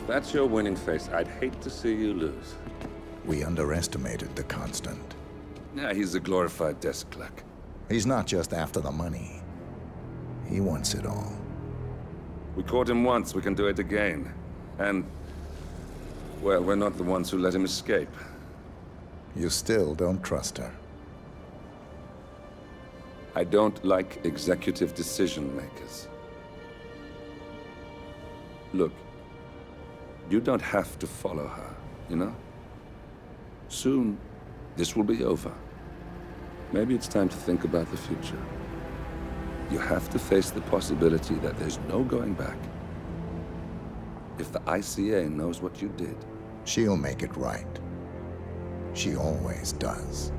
If that's your winning face, I'd hate to see you lose. We underestimated the Constant. Yeah, he's a glorified desk clerk. He's not just after the money. He wants it all. We caught him once, we can do it again. And, well, we're not the ones who let him escape. You still don't trust her. I don't like executive decision makers. Look, you don't have to follow her, you know? Soon, this will be over. Maybe it's time to think about the future. You have to face the possibility that there's no going back. If the ICA knows what you did... She'll make it right. She always does.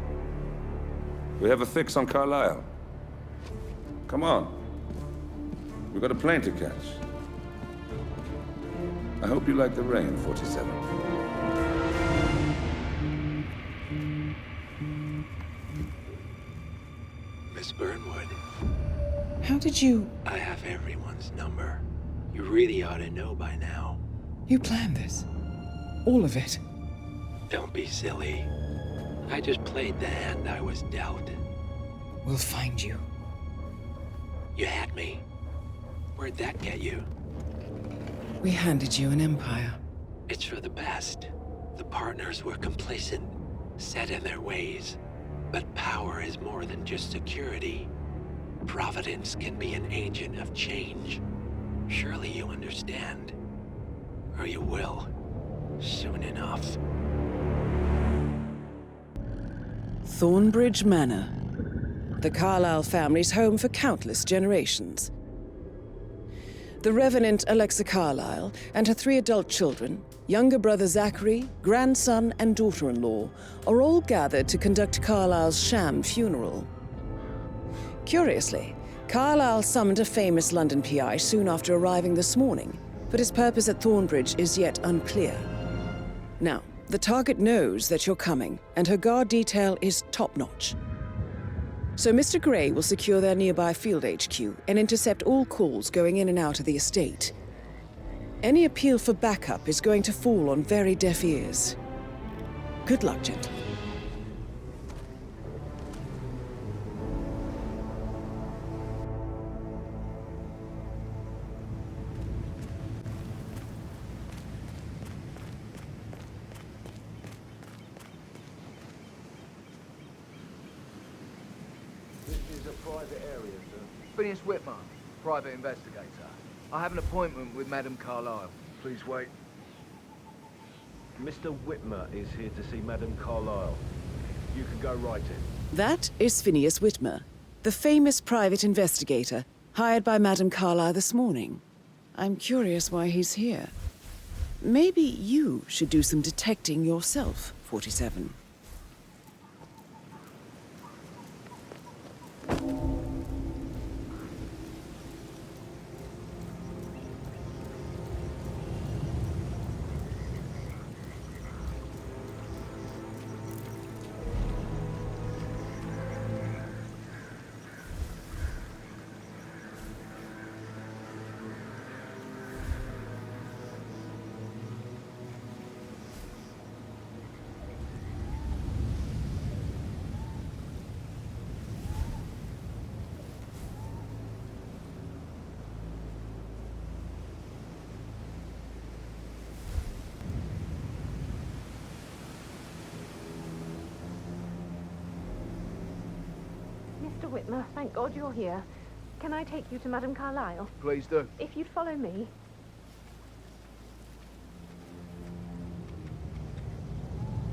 We have a fix on Carlisle. Come on. We've got a plane to catch. I hope you like the rain, 47. Miss Burnwood. How did you... I have everyone's number. You really ought to know by now. You planned this? All of it? Don't be silly. I just played the hand I was dealt. We'll find you. You had me. Where'd that get you? We handed you an empire. It's for the best. The partners were complacent, set in their ways. But power is more than just security. Providence can be an agent of change. Surely you understand. Or you will. Soon enough. Thornbridge Manor. The Carlisle family's home for countless generations. The Revenant Alexa Carlisle and her 3 adult children, younger brother Zachary, grandson and daughter-in-law, are all gathered to conduct Carlisle's sham funeral. Curiously, Carlisle summoned a famous London PI soon after arriving this morning, but his purpose at Thornbridge is yet unclear. Now, the target knows that you're coming, and her guard detail is top-notch. So Mr. Gray will secure their nearby field HQ and intercept all calls going in and out of the estate. Any appeal for backup is going to fall on very deaf ears. Good luck, gentlemen. Private area, sir. Phineas Whitmer, private investigator. I have an appointment with Madame Carlisle. Please wait. Mr. Whitmer is here to see Madame Carlisle. You can go right in. That is Phineas Whitmer, the famous private investigator hired by Madame Carlisle this morning. I'm curious why he's here. Maybe you should do some detecting yourself, 47. Mr. Whitmer, thank God you're here. Can I take you to Madame Carlisle? Please do. If you'd follow me.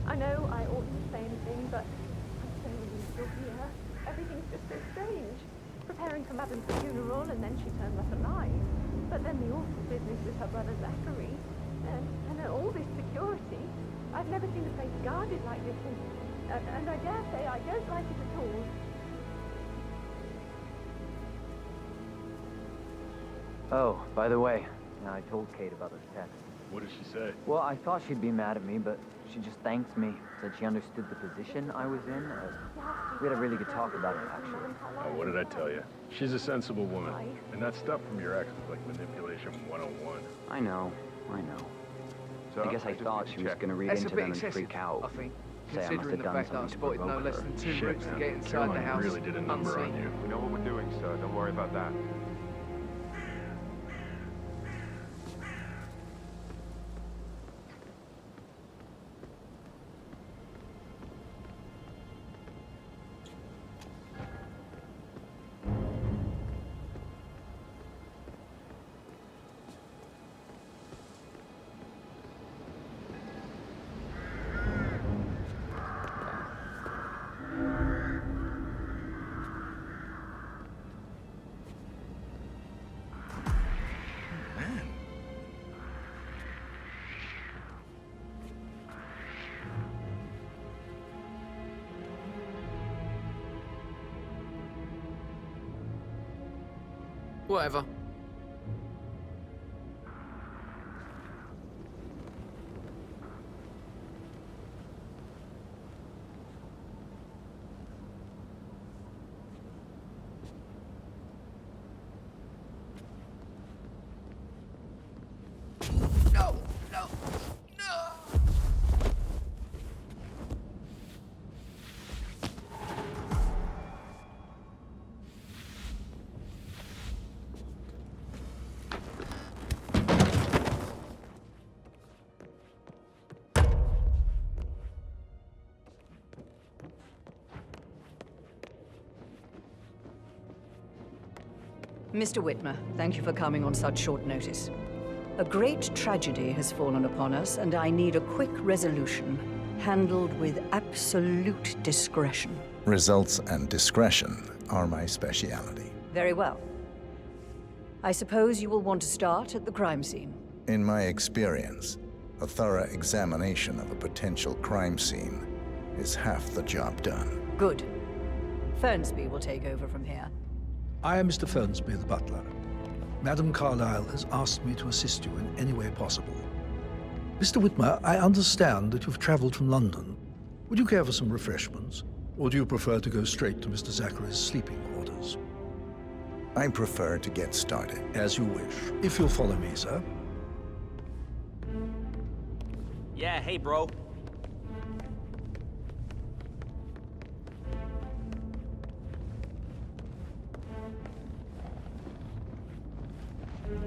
I know I oughtn't say anything, but I'm so relieved you're here. Everything's just so strange. Preparing for Madame's funeral, and then she turned up alive. But then the awful business with her brother Zachary. And then all this security. I've never seen the place guarded like this, and I dare say I don't like it at all. Oh, by the way, I told Kate about this text. What did she say? Well, I thought she'd be mad at me, but she just thanks me. Said she understood the position I was in. We had a really good talk about it, actually. Oh, what did I tell you? She's a sensible woman. And that stuff from your ex was like manipulation 101. I know. So I guess I just thought need she to was check. going to read That's a into bit them and excessive, freak out. I think, Say I must considering have the done fact that I something to spotted no provoke less her. than 2 Shit, routes to man. get inside the Caroline house really did a number on unseen. you. We know what we're doing, sir. Don't worry about that. Whatever. No! No! No! Mr. Whitmer, thank you for coming on such short notice. A great tragedy has fallen upon us, and I need a quick resolution, handled with absolute discretion. Results and discretion are my speciality. Very well. I suppose you will want to start at the crime scene. In my experience, a thorough examination of a potential crime scene is half the job done. Good. Fernsby will take over from here. I am Mr. Fernsby, the butler. Madam Carlyle has asked me to assist you in any way possible. Mr. Whitmer, I understand that you've traveled from London. Would you care for some refreshments? Or do you prefer to go straight to Mr. Zachary's sleeping quarters? I prefer to get started. As you wish. If you'll follow me, sir. Yeah, hey, bro.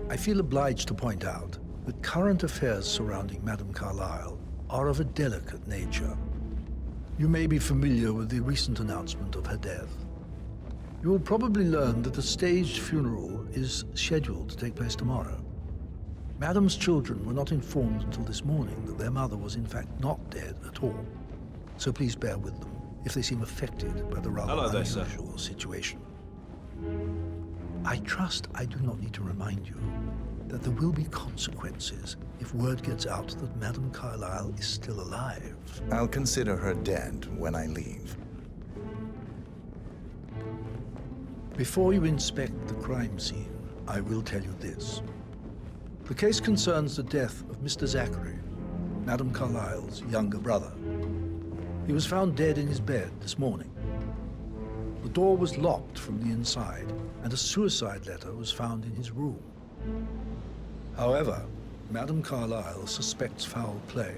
I feel obliged to point out that current affairs surrounding Madame Carlyle are of a delicate nature. You may be familiar with the recent announcement of her death. You will probably learn that a staged funeral is scheduled to take place tomorrow. Madame's children were not informed until this morning that their mother was in fact not dead at all. So please bear with them if they seem affected by the rather unusual situation. I trust I do not need to remind you that there will be consequences if word gets out that Madame Carlyle is still alive. I'll consider her dead when I leave. Before you inspect the crime scene, I will tell you this. The case concerns the death of Mr. Zachary, Madame Carlyle's younger brother. He was found dead in his bed this morning. The door was locked from the inside, and a suicide letter was found in his room. However, Madame Carlyle suspects foul play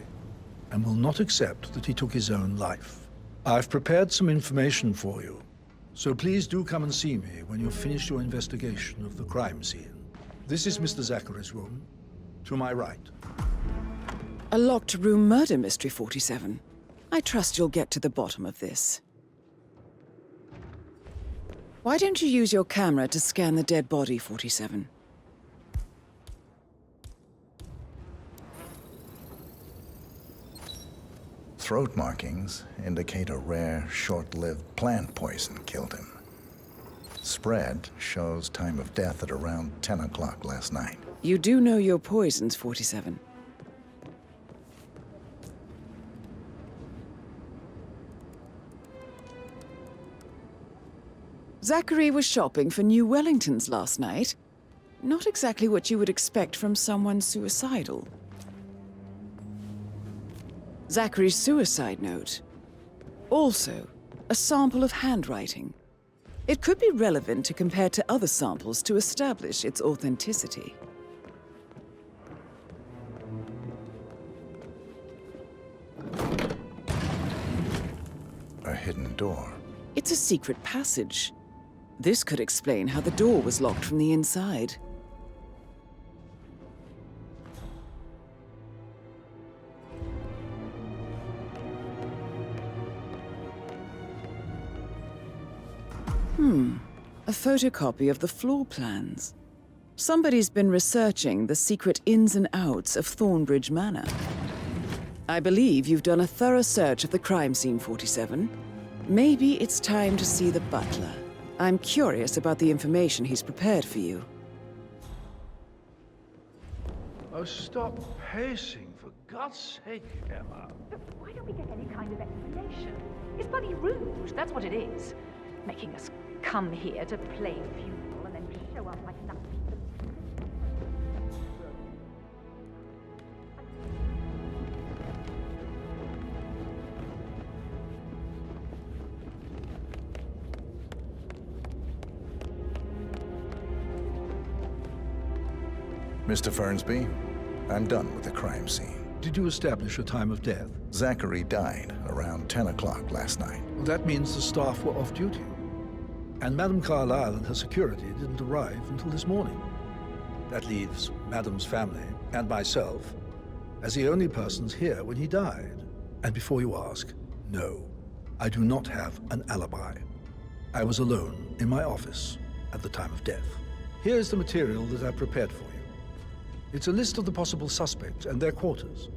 and will not accept that he took his own life. I've prepared some information for you, so please do come and see me when you've finished your investigation of the crime scene. This is Mr. Zachary's room, to my right. A locked room murder mystery, 47. I trust you'll get to the bottom of this. Why don't you use your camera to scan the dead body, 47? Throat markings indicate a rare, short-lived plant poison killed him. Spread shows time of death at around 10 o'clock last night. You do know your poisons, 47. Zachary was shopping for New Wellingtons last night. Not exactly what you would expect from someone suicidal. Zachary's suicide note. Also, a sample of handwriting. It could be relevant to compare to other samples to establish its authenticity. hidden door. It's a secret passage. This could explain how the door was locked from the inside. A photocopy of the floor plans. Somebody's been researching the secret ins and outs of Thornbridge Manor. I believe you've done a thorough search of the crime scene, 47. Maybe it's time to see the butler. I'm curious about the information he's prepared for you. Oh, stop pacing, for God's sake, Emma. But why don't we get any kind of explanation? It's bloody rude, that's what it is. Making us come here to play funeral and then show up like nothing. Mr. Fernsby, I'm done with the crime scene. Did you establish a time of death? Zachary died around 10 o'clock last night. Well, that means the staff were off duty. And Madame Carlyle and her security didn't arrive until this morning. That leaves Madame's family and myself as the only persons here when he died. And before you ask, no, I do not have an alibi. I was alone in my office at the time of death. Here's the material that I prepared for you. It's a list of the possible suspects and their quarters.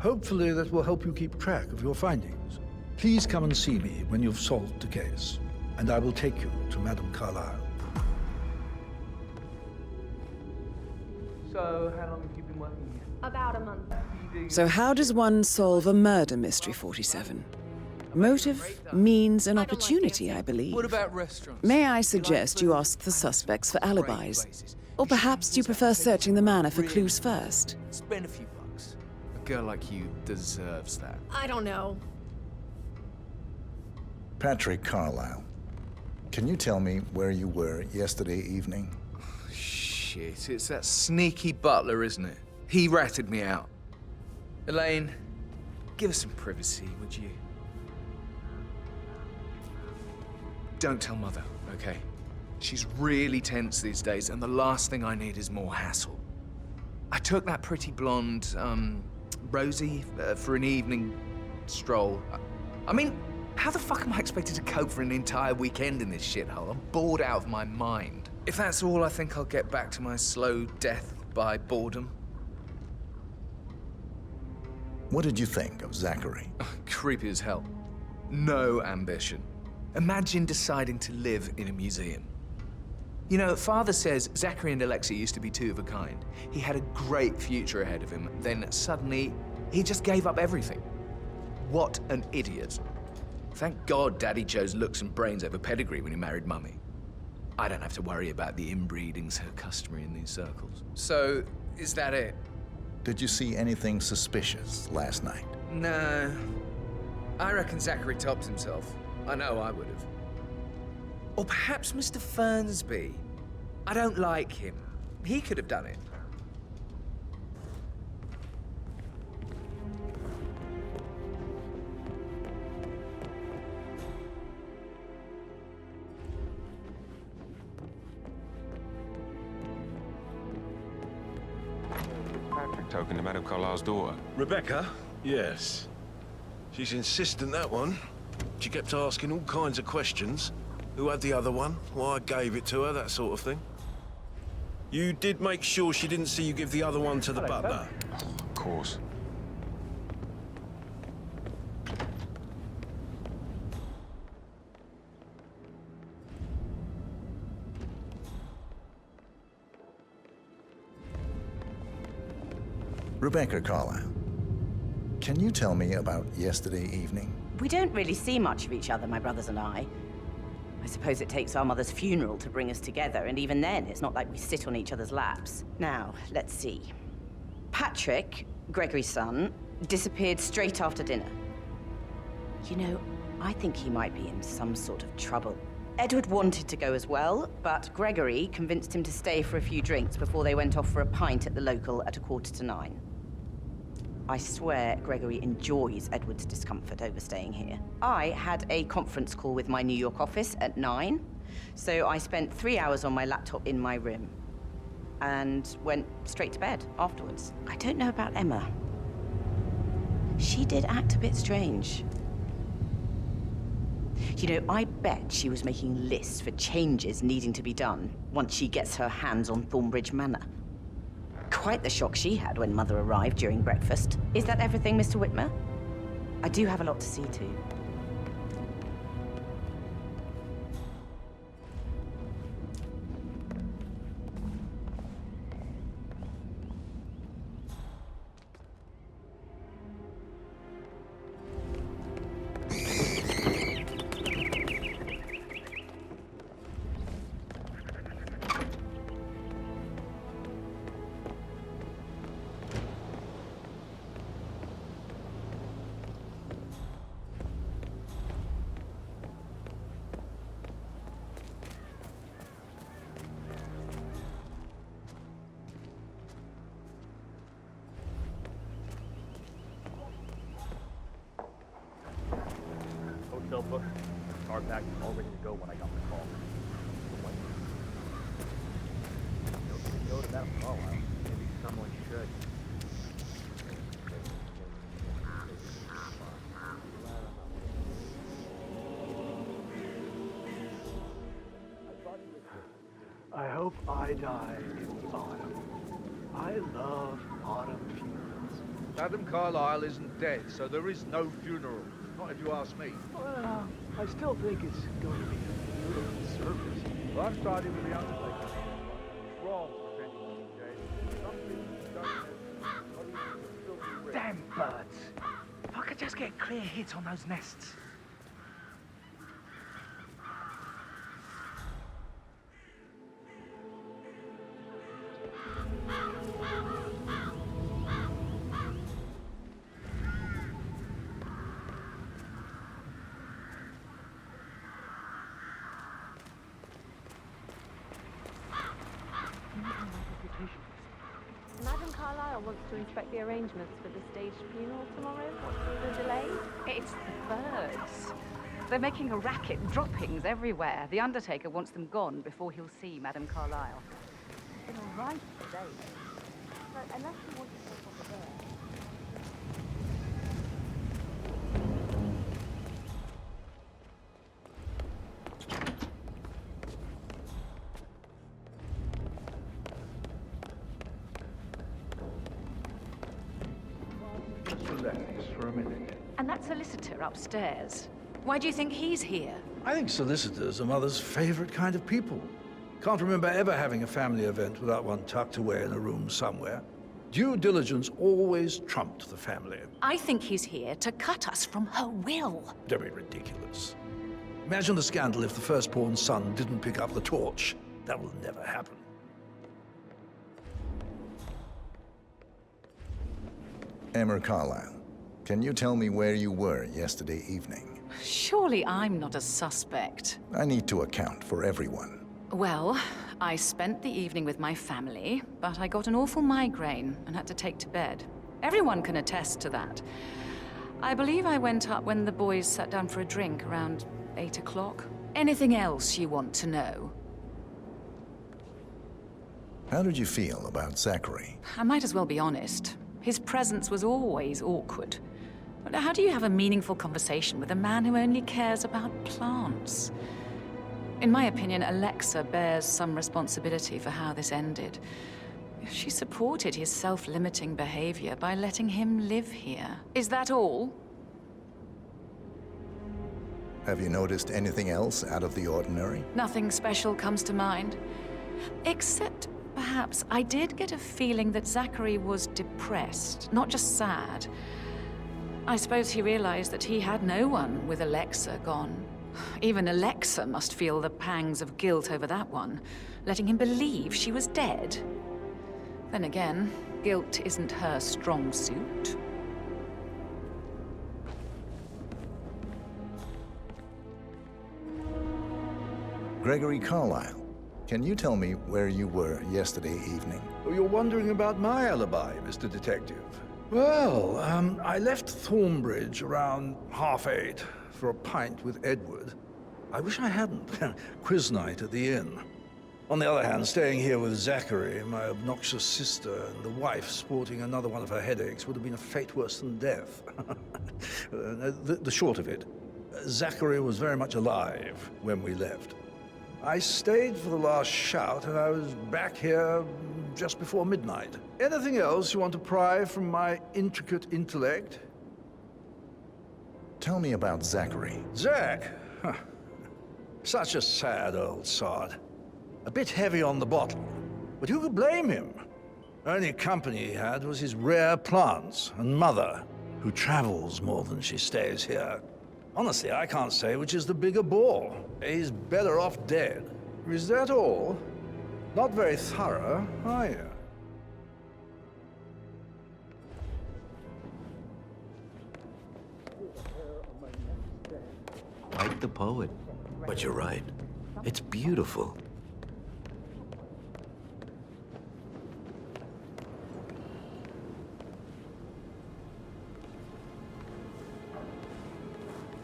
Hopefully that will help you keep track of your findings. Please come and see me when you've solved the case, and I will take you to Madame Carlyle. So, how long have you been working here? About a month. So how does one solve a murder mystery, 47? Motive, means, and opportunity, I believe. What about restaurants? May I suggest you ask the suspects for alibis? Or perhaps do you prefer searching the manor for clues first? Spend a few bucks. A girl like you deserves that. I don't know. Patrick Carlyle, can you tell me where you were yesterday evening? Shit, it's that sneaky butler, isn't it? He ratted me out. Elaine, give us some privacy, would you? Don't tell Mother, okay? She's really tense these days, and the last thing I need is more hassle. I took that pretty blonde, Rosie, for an evening stroll. I mean, how the fuck am I expected to cope for an entire weekend in this shithole? I'm bored out of my mind. If that's all, I think I'll get back to my slow death by boredom. What did you think of Zachary? Creepy as hell. No ambition. Imagine deciding to live in a museum. You know, Father says Zachary and Alexia used to be two of a kind. He had a great future ahead of him. Then suddenly, he just gave up everything. What an idiot. Thank God Daddy chose looks and brains over pedigree when he married Mummy. I don't have to worry about the inbreeding so customary in these circles. So, is that it? Did you see anything suspicious last night? No. I reckon Zachary topped himself. I know I would have. Or perhaps Mr. Fernsby. I don't like him. He could have done it. Patrick talking to Madame Carlyle's daughter. Rebecca? Yes. She's insistent, that one. She kept asking all kinds of questions. Who had the other one? Why I gave it to her, that sort of thing. You did make sure she didn't see you give the other one to the butler? Of course. Rebecca Carlyle, can you tell me about yesterday evening? We don't really see much of each other, my brothers and I. I suppose it takes our mother's funeral to bring us together, and even then, it's not like we sit on each other's laps. Now, let's see. Patrick, Gregory's son, disappeared straight after dinner. You know, I think he might be in some sort of trouble. Edward wanted to go as well, but Gregory convinced him to stay for a few drinks before they went off for a pint at the local at 9:15. I swear Gregory enjoys Edward's discomfort over staying here. I had a conference call with my New York office at 9, so I spent 3 hours on my laptop in my room and went straight to bed afterwards. I don't know about Emma. She did act a bit strange. You know, I bet she was making lists for changes needing to be done once she gets her hands on Thornbridge Manor. Quite the shock she had when Mother arrived during breakfast. Is that everything, Mr. Whitmer? I do have a lot to see to. Hotel booked. Car packed, all ready to go when I got the call. Nobody go to that Carlisle. Maybe someone should. I hope I die in autumn. I love autumn funerals. Madam Carlyle isn't dead, so there is no funeral. Not if you ask me. Well, I still think it's going to be a beautiful service. Well, I'm starting with the undertaker. It's wrong pretending to be Jay. Some people don't know. Damn birds! If I could just get clear hits on those nests. Madam Carlyle wants to inspect the arrangements for the staged funeral tomorrow. What's the delay? It's the birds. They're making a racket, droppings everywhere. The Undertaker wants them gone before he'll see Madam Carlyle. It's been a right day. But unless you want to take off the bird. Relax for a minute. And that solicitor upstairs. Why do you think he's here? I think solicitors are Mother's favorite kind of people. Can't remember ever having a family event without one tucked away in a room somewhere. Due diligence always trumped the family. I think he's here to cut us from her will. Very ridiculous. Imagine the scandal if the firstborn son didn't pick up the torch. That will never happen. Emma Carlyle, can you tell me where you were yesterday evening? Surely I'm not a suspect. I need to account for everyone. Well, I spent the evening with my family, but I got an awful migraine and had to take to bed. Everyone can attest to that. I believe I went up when the boys sat down for a drink around 8 o'clock. Anything else you want to know? How did you feel about Zachary? I might as well be honest. His presence was always awkward. But how do you have a meaningful conversation with a man who only cares about plants? In my opinion, Alexa bears some responsibility for how this ended. She supported his self-limiting behavior by letting him live here. Is that all? Have you noticed anything else out of the ordinary? Nothing special comes to mind. Except, perhaps, I did get a feeling that Zachary was depressed, not just sad. I suppose he realized that he had no one with Alexa gone. Even Alexa must feel the pangs of guilt over that one, letting him believe she was dead. Then again, guilt isn't her strong suit. Gregory Carlyle, can you tell me where you were yesterday evening? Oh, you're wondering about my alibi, Mr. Detective. Well, I left Thornbridge around 8:30 for a pint with Edward. I wish I hadn't. Quiz night at the inn. On the other hand, staying here with Zachary, my obnoxious sister, and the wife sporting another one of her headaches would have been a fate worse than death. The short of it, Zachary was very much alive when we left. I stayed for the last shout, and I was back here just before midnight. Anything else you want to pry from my intricate intellect? Tell me about Zachary. Zach? Huh. Such a sad old sod. A bit heavy on the bottle, but who could blame him? Only company he had was his rare plants and mother, who travels more than she stays here. Honestly, I can't say which is the bigger bore. He's better off dead. Is that all? Not very thorough, are you? Like the poet. But you're right. It's beautiful.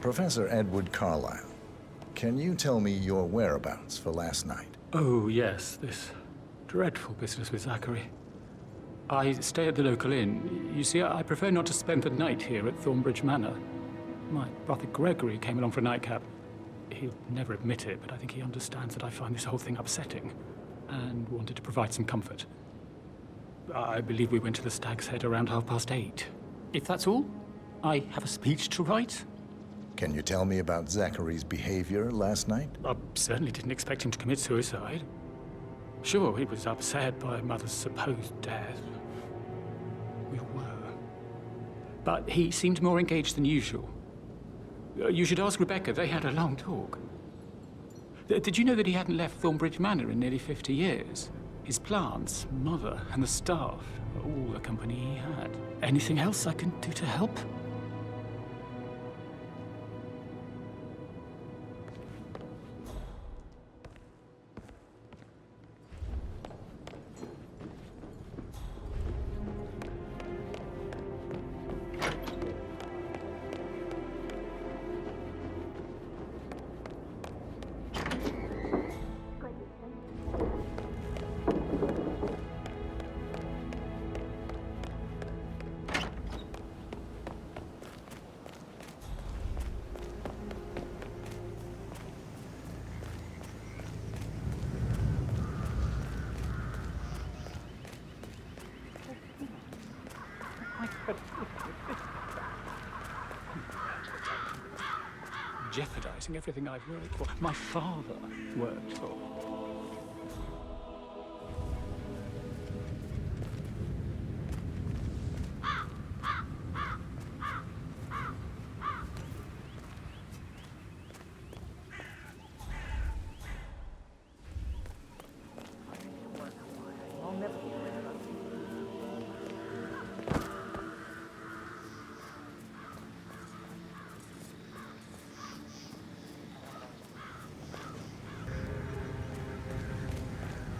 Professor Edward Carlyle, can you tell me your whereabouts for last night? Oh, yes, this dreadful business with Zachary. I stay at the local inn. You see, I prefer not to spend the night here at Thornbridge Manor. My brother Gregory came along for a nightcap. He'll never admit it, but I think he understands that I find this whole thing upsetting and wanted to provide some comfort. I believe we went to the Stag's Head around 8:30. If that's all, I have a speech to write. Can you tell me about Zachary's behavior last night? I certainly didn't expect him to commit suicide. Sure, he was upset by Mother's supposed death. We were. But he seemed more engaged than usual. You should ask Rebecca. They had a long talk. Did you know that he hadn't left Thornbridge Manor in nearly 50 years? His plants, Mother, and the staff are all the company he had. Anything else I can do to help? Jeopardizing everything I've worked for. My father worked for.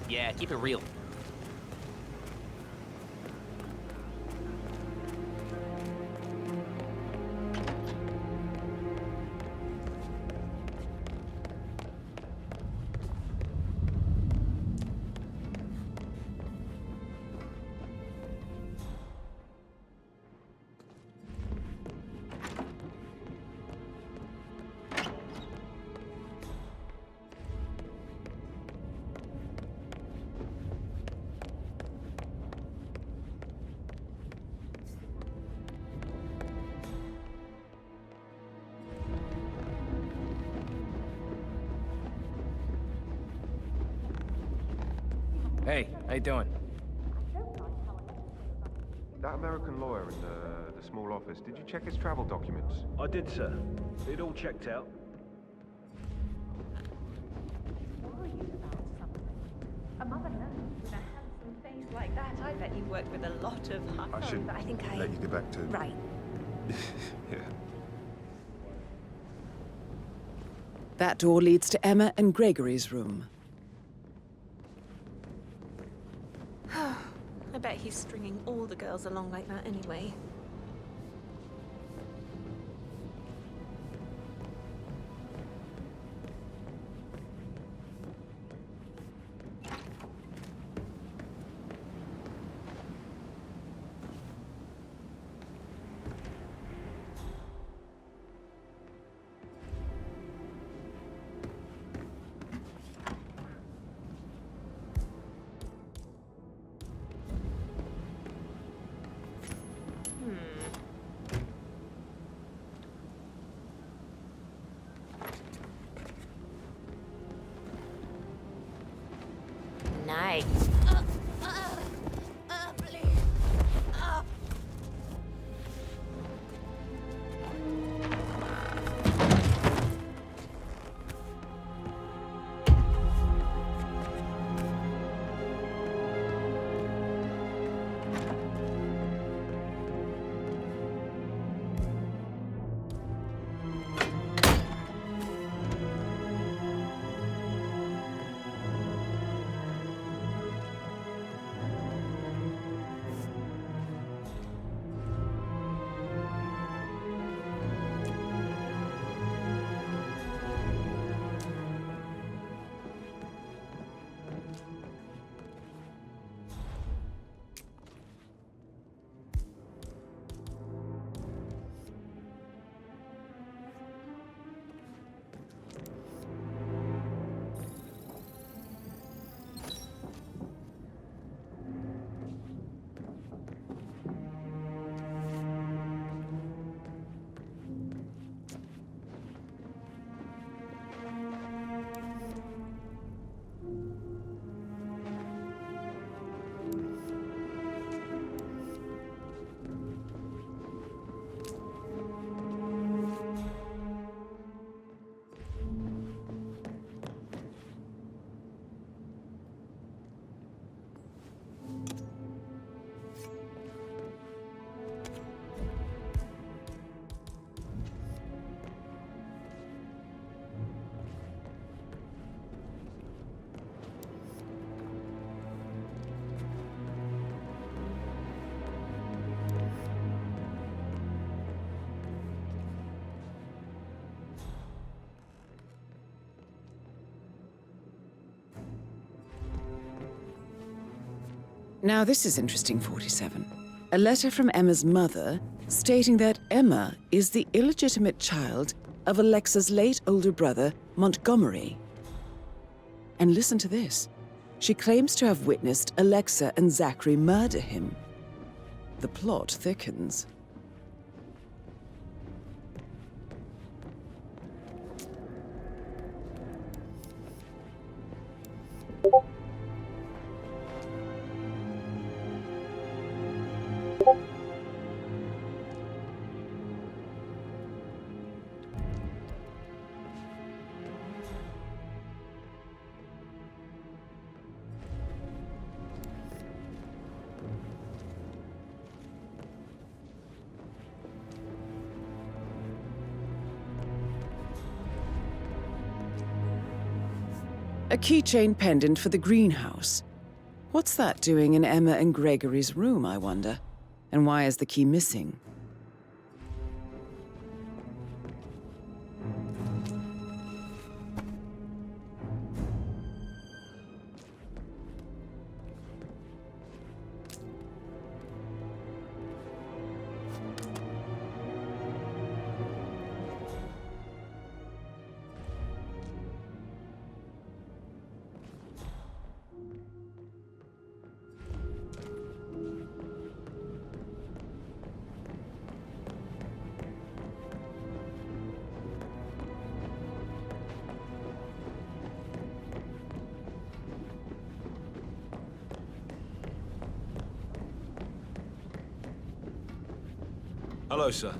Yeah, keep it real. Hey, how you doing? That American lawyer in the small office, did you check his travel documents? I did, sir. It all checked out. A mother nurse with a handsome face like that. I bet you worked with a lot of I should I think let you get back to... Right. Yeah. That door leads to Emma and Gregory's room. I bet he's stringing all the girls along like that anyway. Nice. Please. Now this is interesting, 47. A letter from Emma's mother stating that Emma is the illegitimate child of Alexa's late older brother, Montgomery. And listen to this. She claims to have witnessed Alexa and Zachary murder him. The plot thickens. A keychain pendant for the greenhouse. What's that doing in Emma and Gregory's room, I wonder? And why is the key missing? Hello, sir.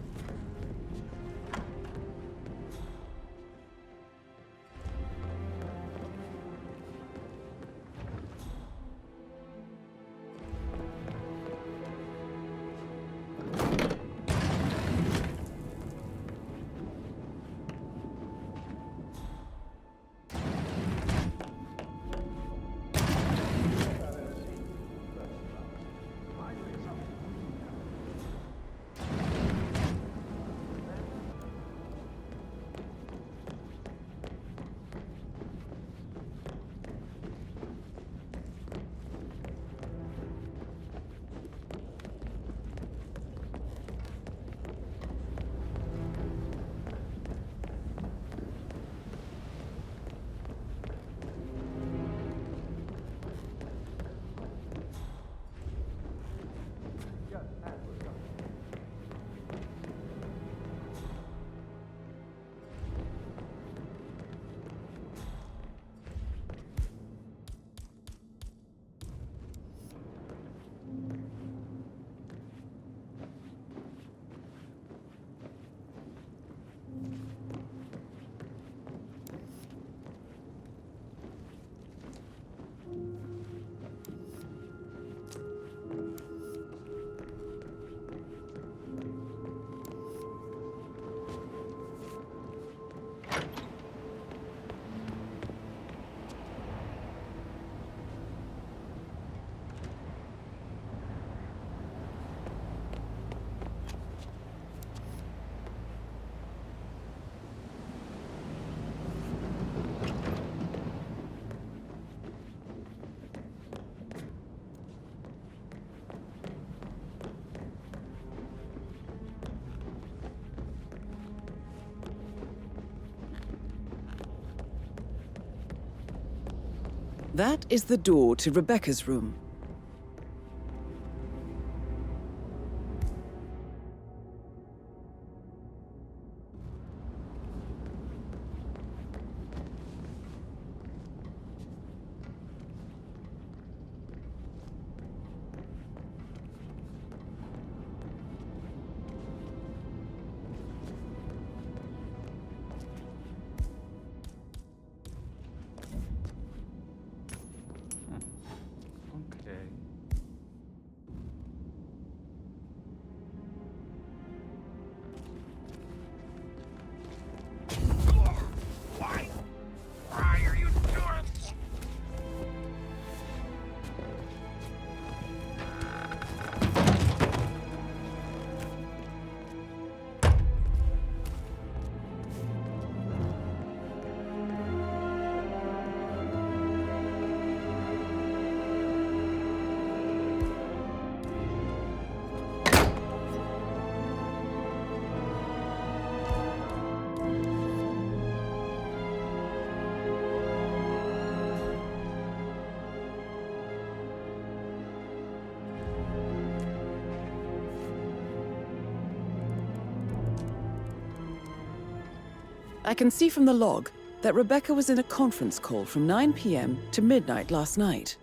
That is the door to Rebecca's room. I can see from the log that Rebecca was in a conference call from 9 p.m. to midnight last night.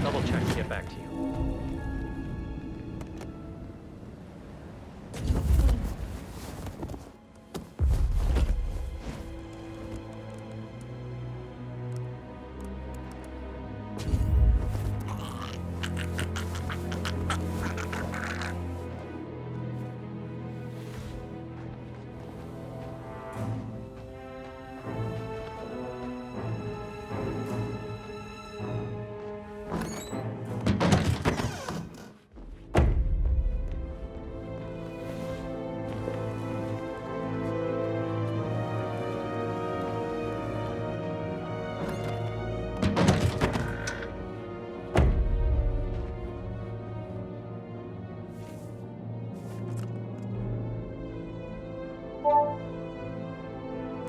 Double check and get back to you.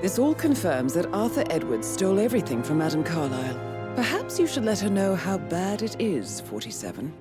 This all confirms that Arthur Edwards stole everything from Madame Carlyle. Perhaps you should let her know how bad it is, 47.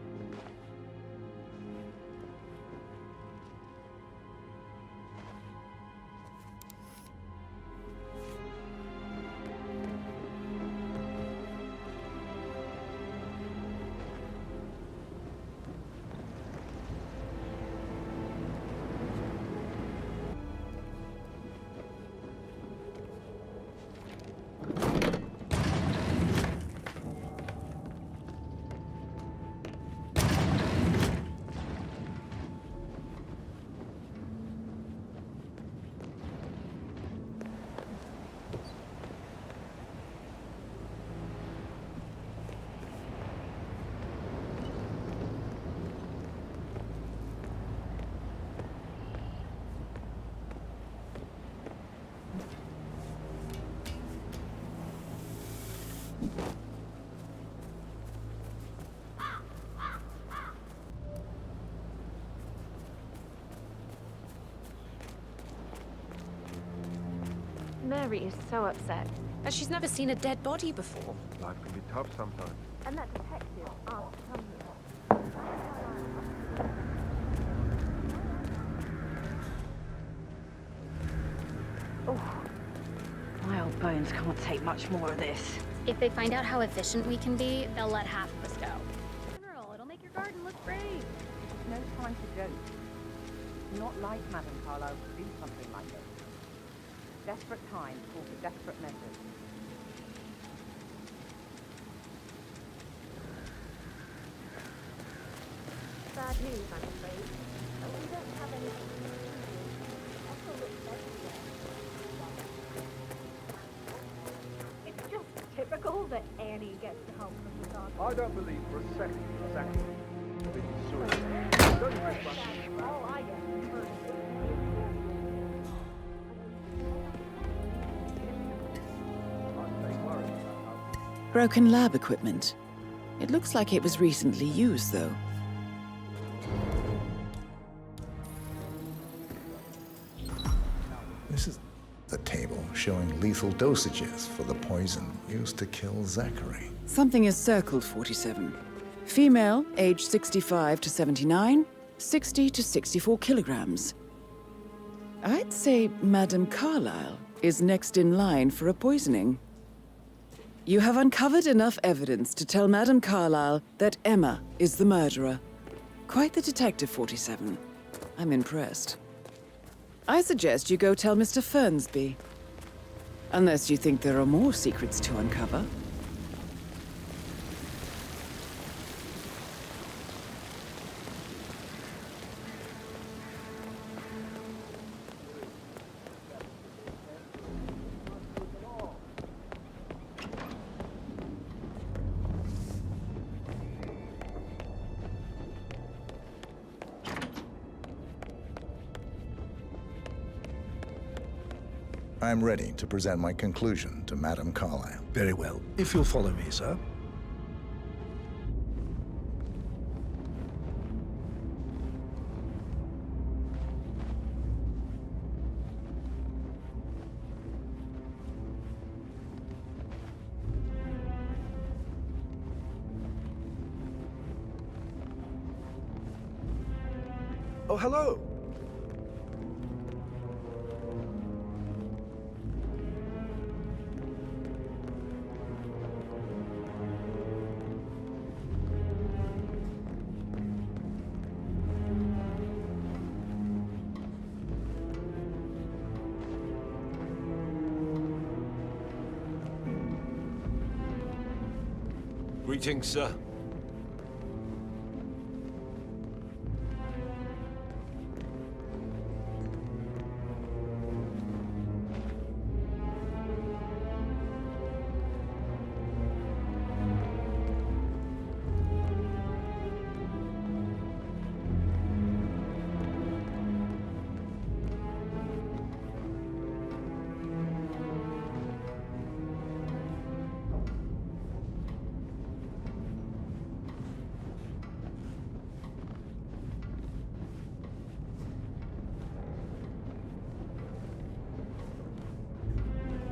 Mary is so upset. And she's never seen a dead body before. Life can be tough sometimes. And that detective asked to come here. My old bones can't take much more of this. If they find out how efficient we can be, they'll let half of us go. General, it'll make your garden look great. It's no time to joke. It's not like Madame Carlisle to do something like this. Desperate times call for desperate measures. Bad news, I'm afraid. We don't have any. Also looks everywhere. It's just typical that Annie gets the help from the dog. I don't believe for a second exactly. Suicide. Don't you think That's all I get from her. Broken lab equipment. It looks like it was recently used, though. This is the table showing lethal dosages for the poison used to kill Zachary. Something is circled, 47. Female, age 65 to 79, 60 to 64 kilograms. I'd say Madame Carlisle is next in line for a poisoning. You have uncovered enough evidence to tell Madame Carlisle that Emma is the murderer. Quite the detective, 47. I'm impressed. I suggest you go tell Mr. Fernsby. Unless you think there are more secrets to uncover. I'm ready to present my conclusion to Madame Carlisle. Very well. If you'll follow me, sir. Oh, hello. Greetings, sir.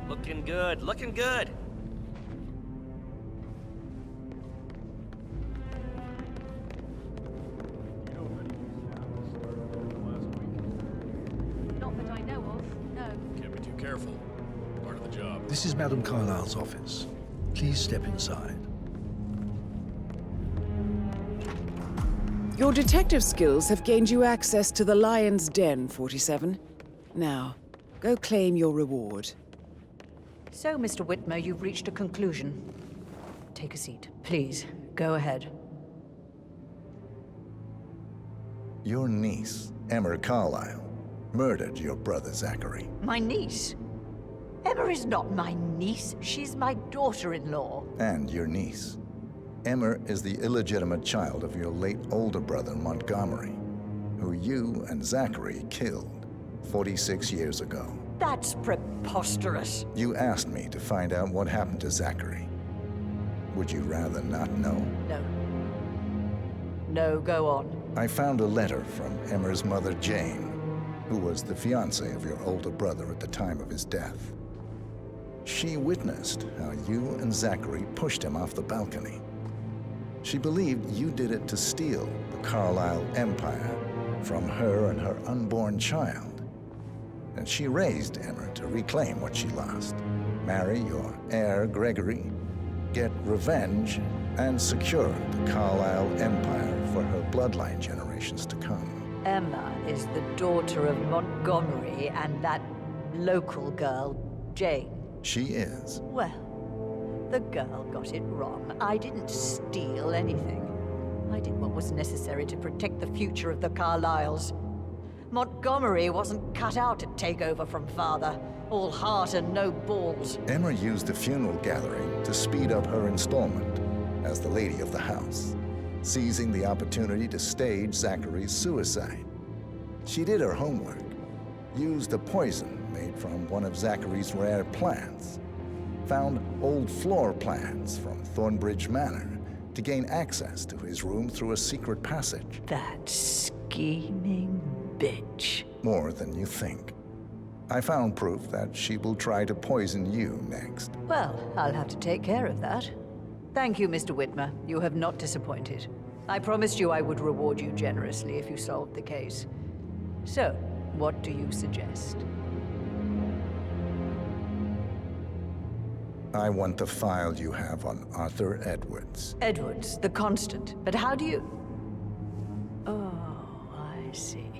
Looking good, looking good. Not that I know of, no. Can't be too careful. Part of the job. This is Madame Carlisle's office. Please step inside. Your detective skills have gained you access to the Lion's Den, 47. Now, go claim your reward. So, Mr. Whitmer, you've reached a conclusion. Take a seat. Please, go ahead. Your niece, Emma Carlisle, murdered your brother Zachary. My niece? Emma is not my niece. She's my daughter-in-law. And your niece. Emma is the illegitimate child of your late older brother, Montgomery, who you and Zachary killed 46 years ago. That's preposterous. You asked me to find out what happened to Zachary. Would you rather not know? No. No, go on. I found a letter from Emma's mother, Jane, who was the fiancée of your older brother at the time of his death. She witnessed how you and Zachary pushed him off the balcony. She believed you did it to steal the Carlisle Empire from her and her unborn child. And she raised Emma to reclaim what she lost. Marry your heir, Gregory, get revenge, and secure the Carlisle Empire for her bloodline generations to come. Emma is the daughter of Montgomery and that local girl, Jane. She is. Well, the girl got it wrong. I didn't steal anything. I did what was necessary to protect the future of the Carlyles. Montgomery wasn't cut out to take over from father. All heart and no balls. Emma used the funeral gathering to speed up her installment as the lady of the house, seizing the opportunity to stage Zachary's suicide. She did her homework, used a poison made from one of Zachary's rare plants, found old floor plans from Thornbridge Manor to gain access to his room through a secret passage. That scheming bitch. More than you think. I found proof that she will try to poison you next. Well, I'll have to take care of that. Thank you, Mr. Whitmer. You have not disappointed. I promised you I would reward you generously if you solved the case. So, what do you suggest? I want the file you have on Arthur Edwards. Edwards, the Constant. But how do you... Oh, I see.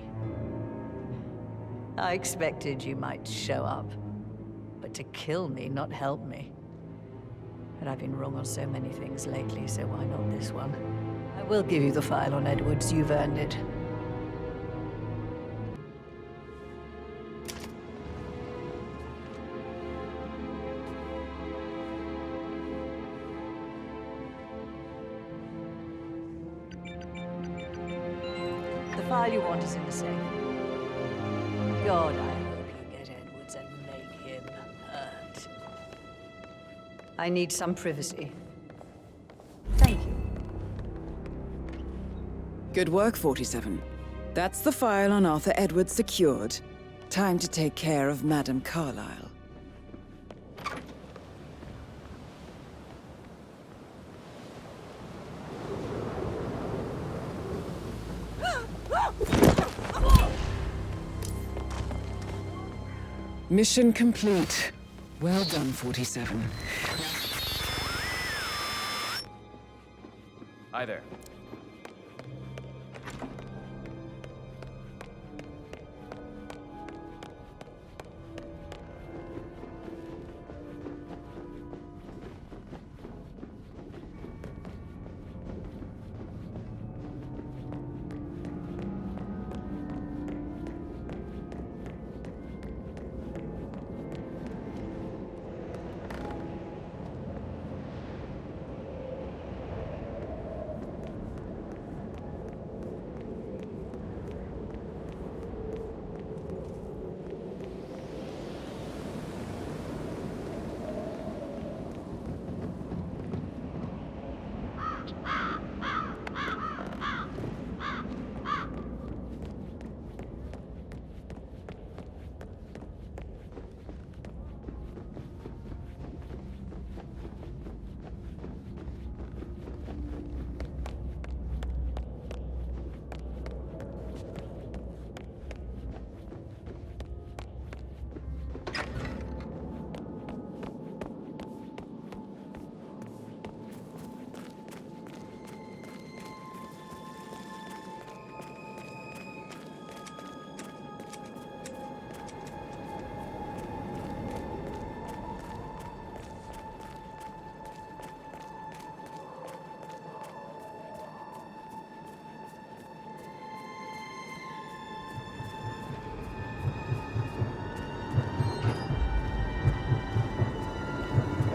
I expected you might show up. But to kill me, not help me. But I've been wrong on so many things lately, so why not this one? I will give you the file on Edwards. You've earned it. The file you want is in the safe. God, I hope you get Edwards and make him hurt. I need some privacy. Thank you. Good work, 47. That's the file on Arthur Edwards secured. Time to take care of Madame Carlisle. Mission complete. Well done, 47. Hi there.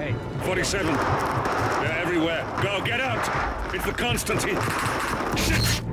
Hey. 47. They're everywhere. Go, get out! It's the Constantine. Shit!